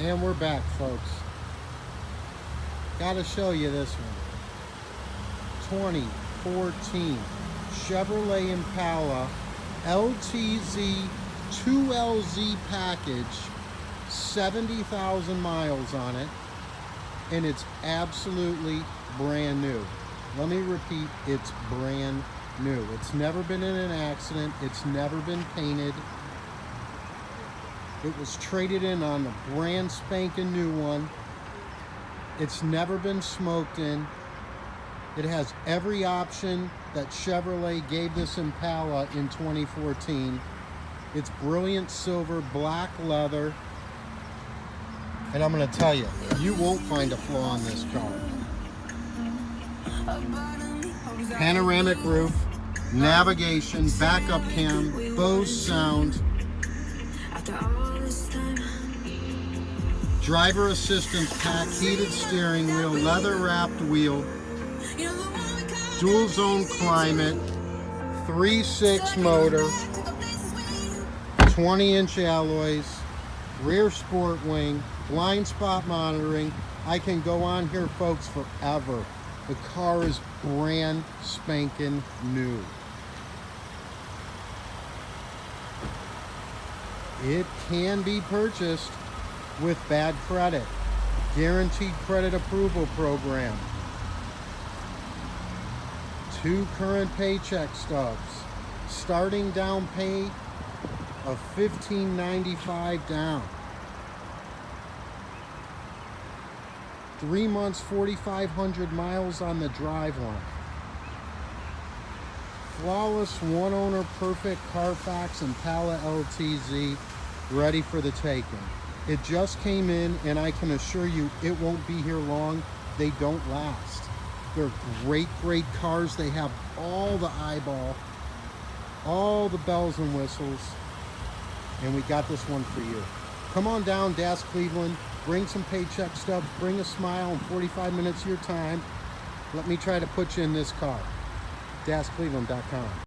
And we're back, folks. Gotta show you this one. 2014 Chevrolet Impala LTZ 2LZ package, 70,000 miles on it, and it's absolutely brand new. Let me repeat, it's brand new. It's never been in an accident. It's never been painted. It was traded in on a brand spanking new one. It's never been smoked in. It has every option that Chevrolet gave this Impala in 2014. It's brilliant silver, black leather. And I'm gonna tell you, you won't find a flaw in this car. Panoramic roof, navigation, backup cam, Bose sound, driver assistance pack, heated steering wheel, leather wrapped wheel, dual zone climate, 3.6 motor, 20-inch alloys, rear sport wing, blind spot monitoring. I can go on here, folks, forever. The car is brand spanking new. It can be purchased with bad credit. Guaranteed credit approval program. 2 current paycheck stubs. Starting down pay of $15.95 down. 3 months, 4,500 miles on the drive line. Flawless, one owner, perfect Carfax Impala LTZ, ready for the taking. It just came in, and I can assure you it won't be here long. They don't last. They're great, great cars. They have all the eyeball, all the bells and whistles, and we got this one for you. Come on down, Das Cleveland. Bring some paycheck stubs, bring a smile, and 45 minutes of your time. Let me try to put you in this car. DasCleveland.com.